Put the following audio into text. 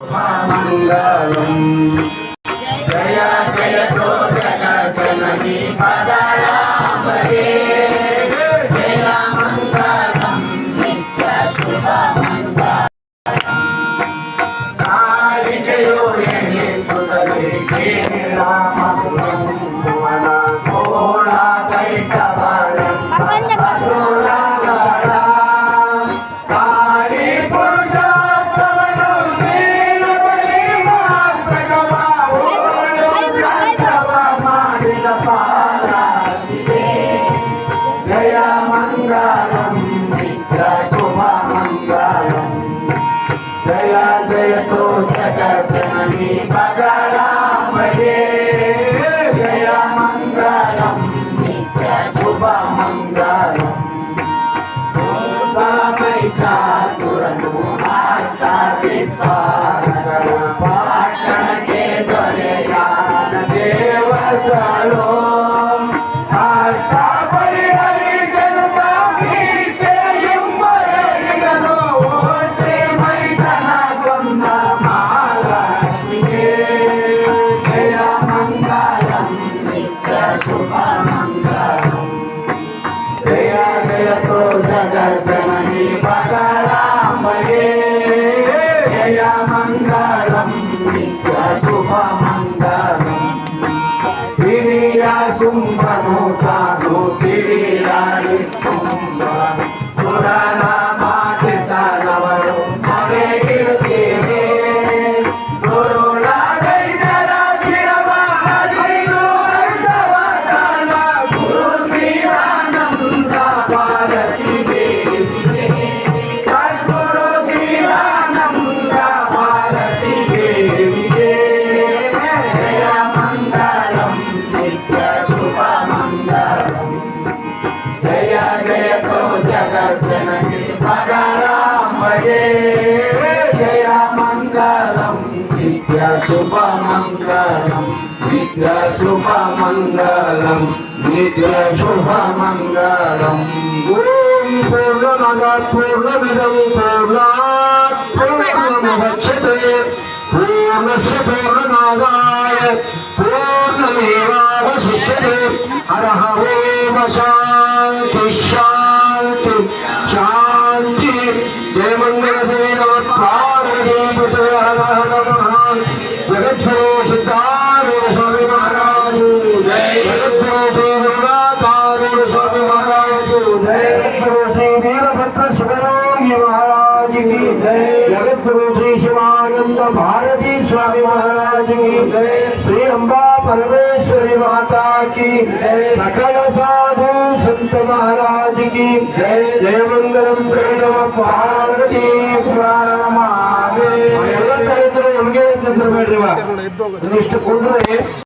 మంగళం జయ జయ తో జగజ్జనని పదాంబరే జయ మంగళం నిత్య శుభ మంగళం సారిజయో యని సుతలే రామసుతం సువన కోడా కైటవరం జయ మంగళం నిత్య శుభ మంగళం జయ జయ తో జగజ్జనని పదాంబరే జయ మంగళం నిత్య శుభ మంగళం మహిషాసురను ಅಷ್ಟಾದಿಕ್ಪಾಲಕರು ಪಾಟ್ಟಣಕ್ಕೆ ದೊರೆಯಾದ ದೇವತೆಗಳು జయ జయ తో జగజ్జనని పదాంబరే జయ మంగళం నిత్య శుభ మంగళం తిరియ శుంభను తాను తిరియాడి శుంభను ಸುರನ ಮಾತಿಸನವರು ಮರೆಗಿರುತ್ತೀರಿ ಗುರುಳಾಗೈ ಜರ ಶಿರಬಾಗಿರು ಅರ್ಧವತಾಳ ಗುರು ಶ್ರೀರಾನಂದ ಭಾರತಿ ದೇವಿಗೆ ಸದ್ಗುರು ಶ್ರೀರಾನಂದ ಭಾರತಿ ದೇವಿಗೆ ಜಯ ಮಂಗಳಂ ನಿತ್ಯ ಶುಭ ಮಂಗಳಂ ಜಯ ಜಯ ತೋ ಜಗಜ್ಜನನಿ ಪದಾಂಬರೆ ಜಯ ಮಂಗಳಂ ನಿತ್ಯ ಶುಭ ಮಂಗಳಂ ನಿತ್ಯ ಶುಭ ಮಂಗಳಂ ನಿತ್ಯ ಶುಭ ಮಂಗಳಂ ಓಂ ಪೂರ್ಣಮದ ಪೂರ್ಣಮಿದಂ ಪೂರ್ಣಾತ್ ಪೂರ್ಣಮುದಚ್ಯತೆ ಪೂರ್ಣಸ್ಯ ಪೂರ್ಣಮಾದಾಯ ಪೂರ್ಣಮೇವಾವಶಿಷ್ಯತೆ ಹರಃ ಓಂ ಶಾಂತಿ ಶಾಂತಿ ಶಾಂತಿ ಜಯ ಮಂಗಲ ಪಾರ್ವತೀಪತೆ ಹರ ಹರ ಮಹಾನ್ ಜಗದ್ಗುರು ಸಿದ್ಧಾರೂಢ ಸ್ವಾಮಿ ಮಹಾರಾಜ್ ಜಯ ಜಗದ್ಗುರು ಶ್ರೀ ಗುರುನಾಥಾರೂಢ ಸ್ವಾಮಿ ಮಹಾರಾಜ್ ಜಯ ಜಗದ್ಗುರು ಶ್ರೀ ವೀರಭದ್ರ ಶಿವಯೋಗಿ महाराज की जय जगद्गुरु श्री शिवानंद भारती स्वामी महाराज की जय श्री अम्बा परमेश्वरी माता की जय सकल साधु संत महाराज की जय जय मंगलम जय नमः पार्वती महादेव चंद्र बैठ